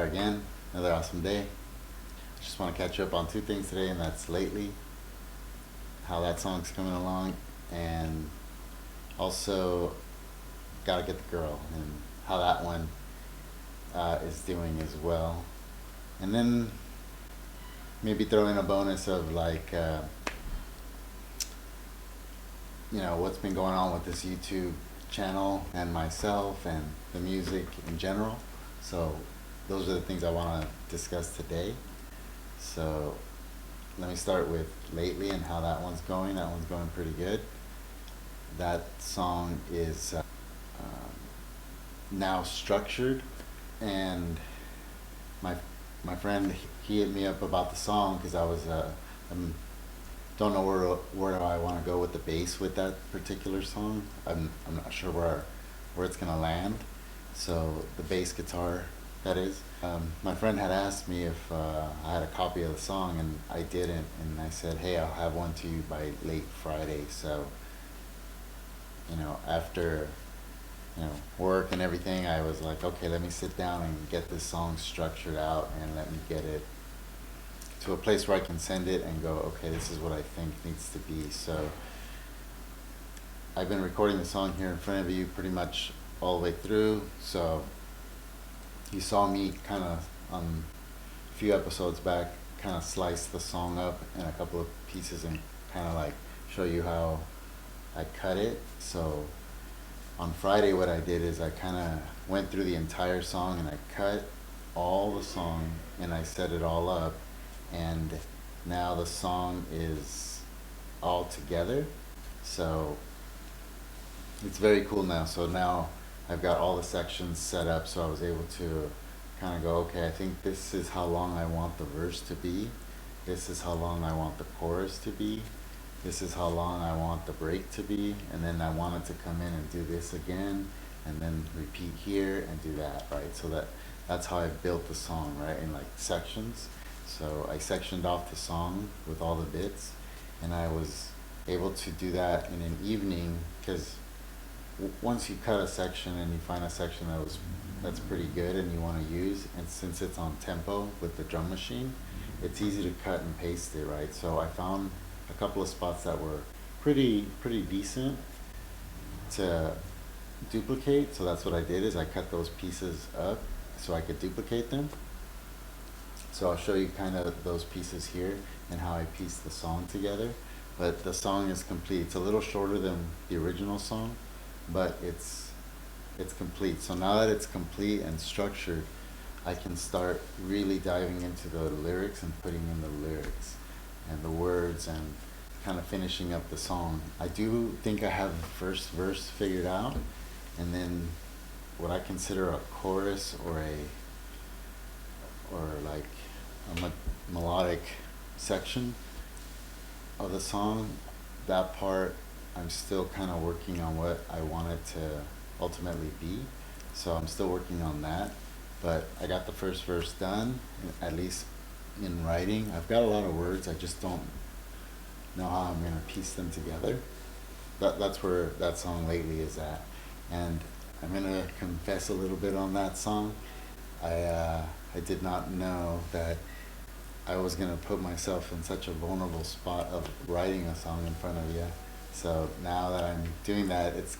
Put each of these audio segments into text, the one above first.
are again, another awesome day. I just want to catch up on two things today, and that's lately, how that song's coming along, and also Gotta Get the Girl, and how that one is doing as well. And then maybe throw in a bonus of like, what's been going on with this YouTube channel and myself and the music in general. So those are the things I want to discuss today. So let me start with lately and how that one's going. That one's going pretty good. That song is now structured, and my friend, he hit me up about the song because I was don't know where I want to go with the bass with that particular song. I'm not sure where it's gonna land. So the bass guitar, that is. My friend had asked me if I had a copy of the song, and I didn't. And I said, hey, I'll have one to you by late Friday. So after work and everything, I was like, okay, let me sit down and get this song structured out, and let me get it to a place where I can send it and go, okay, this is what I think needs to be. So I've been recording the song here in front of you pretty much all the way through. So you saw me kind of a few episodes back kind of slice the song up in a couple of pieces and kind of like show you how I cut it. So on Friday what I did is I kind of went through the entire song and I cut all the song and I set it all up, and now the song is all together. So it's very cool now. So now I've got all the sections set up, so I was able to kind of go, okay, I think this is how long I want the verse to be, this is how long I want the chorus to be, this is how long I want the break to be, and then I want it to come in and do this again, and then repeat here and do that, right? So that's how I built the song, right, in like sections. So I sectioned off the song with all the bits, and I was able to do that in an evening, because once you cut a section and you find a section that's pretty good and you want to use, and since it's on tempo with the drum machine, it's easy to cut and paste it, right? So I found a couple of spots that were pretty decent to duplicate. So that's what I did, is I cut those pieces up so I could duplicate them. So I'll show you kind of those pieces here and how I pieced the song together. But the song is complete. It's a little shorter than the original song, but it's complete. So now that it's complete and structured, I can start really diving into the lyrics and putting in the lyrics and the words and kind of finishing up the song. I do think I have the first verse figured out, and then what I consider a chorus or like a melodic section of the song, that part I'm still kind of working on what I want it to ultimately be. So I'm still working on that, but I got the first verse done, at least in writing. I've got a lot of words, I just don't know how I'm going to piece them together. That's where that song lately is at. And I'm going to confess a little bit on that song. I did not know that I was going to put myself in such a vulnerable spot of writing a song in front of you. So now that I'm doing that, it's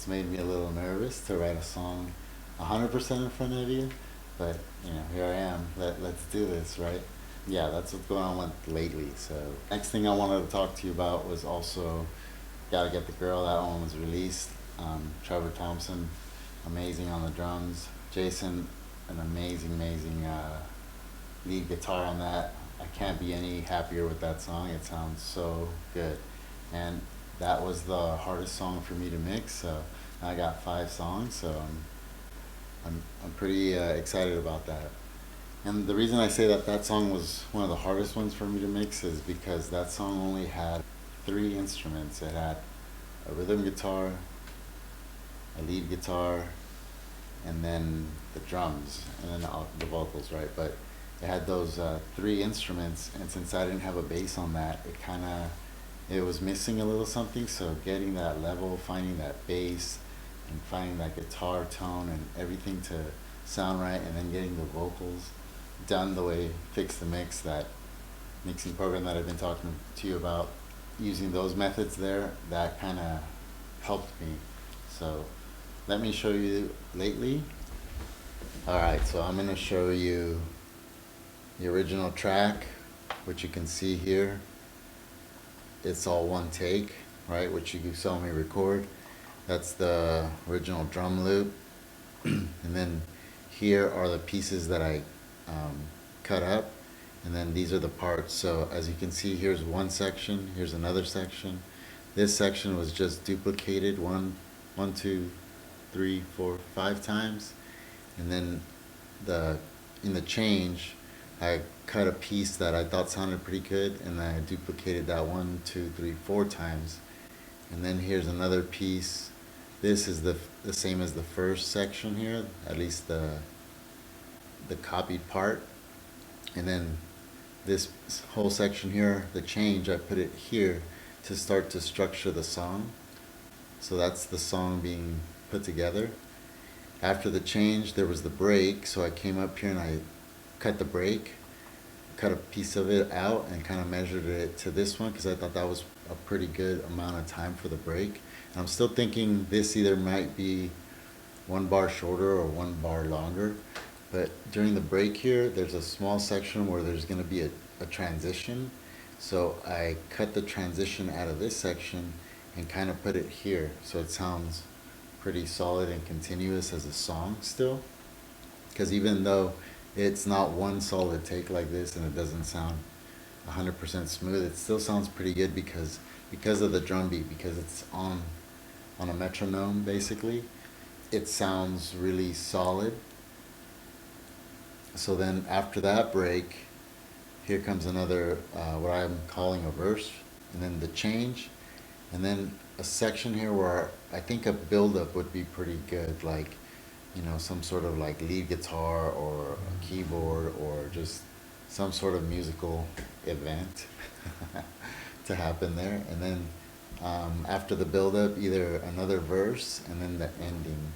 made me a little nervous to write a song 100% in front of you. But here I am. Let's do this, right? Yeah, that's what's going on with lately. So next thing I wanted to talk to you about was also Gotta Get the Girl. That one was released. Trevor Thompson, amazing on the drums. Jason, an amazing lead guitar on that. I can't be any happier with that song. It sounds so good. And that was the hardest song for me to mix. So I got 5 songs. So I'm pretty excited about that. And the reason I say that song was one of the hardest ones for me to mix is because that song only had 3 instruments. It had a rhythm guitar, a lead guitar, and then the drums, and then the vocals, right? But it had those 3 instruments, and since I didn't have a bass on that, it was missing a little something. So getting that level, finding that bass, and finding that guitar tone and everything to sound right, and then getting the vocals done the way Fix the Mix, that mixing program that I've been talking to you about, using those methods there, that kind of helped me. So let me show you lately. Alright, so I'm going to show you the original track, which you can see here. It's all one take, right, which you saw me record. That's the original drum loop. And then here are the pieces that I cut up, and then these are the parts. So as you can see, here's one section, here's another section. This section was just duplicated one, two, 3, 4, 5 times, and then in the change I cut a piece that I thought sounded pretty good, and then I duplicated that 1, 2, 3, 4 times. And then here's another piece. This is the same as the first section here, at least the copied part. And then this whole section here, the change, I put it here to start to structure the song. So that's the song being put together. After the change, there was the break, so I came up here and I cut the break, cut a piece of it out and kind of measured it to this one, because I thought that was a pretty good amount of time for the break. And I'm still thinking this either might be 1 bar shorter or 1 bar longer. But during the break here, there's a small section where there's going to be a transition. So I cut the transition out of this section and kind of put it here, so it sounds pretty solid and continuous as a song still. Because even though it's not one solid take like this and it doesn't sound 100% smooth, it still sounds pretty good because of the drum beat, because it's on a metronome basically. It sounds really solid. So then after that break, here comes another, what I'm calling a verse, and then the change, and then a section here where I think a build-up would be pretty good, like, you know, some sort of like lead guitar or a keyboard or just some sort of musical event to happen there. And then after the build-up, either another verse and then the ending.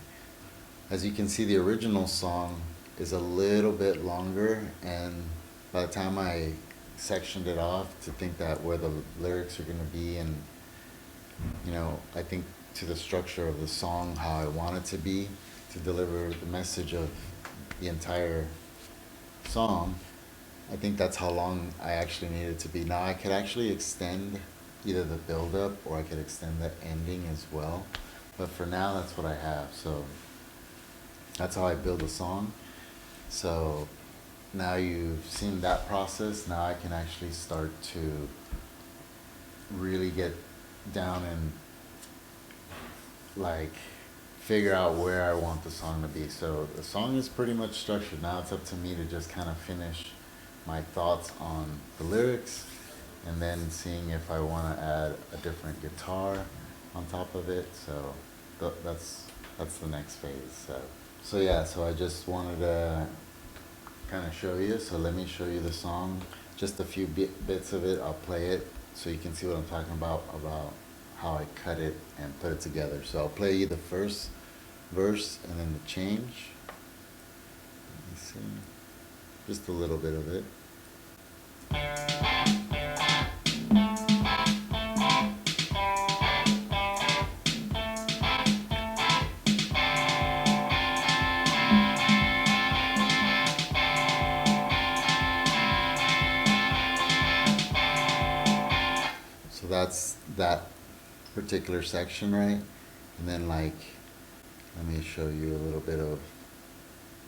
As you can see, the original song is a little bit longer, and by the time I sectioned it off to think that where the lyrics are going to be, and you know, I think to the structure of the song, how I want it to be, to deliver the message of the entire song, I think that's how long I actually need it to be. Now I could actually extend either the build-up or I could extend the ending as well, but for now that's what I have. So that's how I build a song. So now you've seen that process, now I can actually start to really get down and like figure out where I want the song to be. So the song is pretty much structured. Now it's up to me to just kind of finish my thoughts on the lyrics, and then seeing if I want to add a different guitar on top of it. So that's the next phase. So yeah, so I just wanted to kind of show you. So let me show you the song, just a few bits of it. I'll play it so you can see what I'm talking about how I cut it and put it together. So I'll play you the first verse and then the change. Let me see, just a little bit of it. So that's that particular section, right? And then like, let me show you a little bit of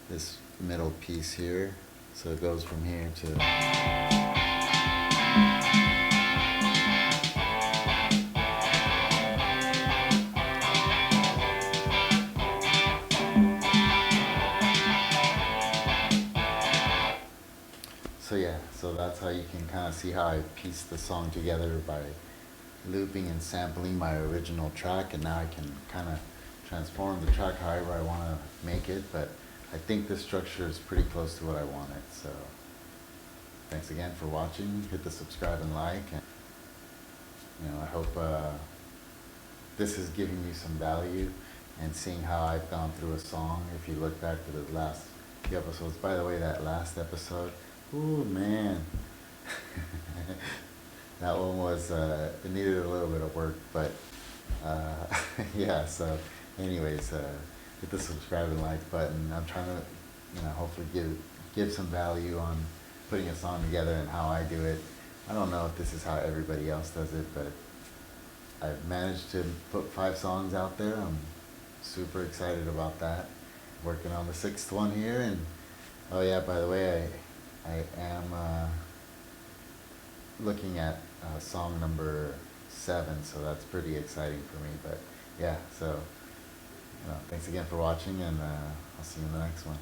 this middle piece here. So it goes from here to so yeah, so that's how you can kind of see how I pieced the song together by looping and sampling my original track, and now I can kind of transform the track however I want to make it, but I think the structure is pretty close to what I wanted. So thanks again for watching. Hit the subscribe and like, and you know, I hope this is giving you some value and seeing how I've gone through a song. If you look back to the last few episodes. By the way, that last episode, ooh man, that one was it needed a little bit of work, but uh, yeah. So, anyways, hit the subscribe and like button. I'm trying to, hopefully give some value on putting a song together and how I do it. I don't know if this is how everybody else does it, but I've managed to put 5 songs out there. I'm super excited about that. Working on the 6th one here, and oh yeah, by the way, I am looking at song number 7, so that's pretty exciting for me. But yeah, so thanks again for watching, and I'll see you in the next one.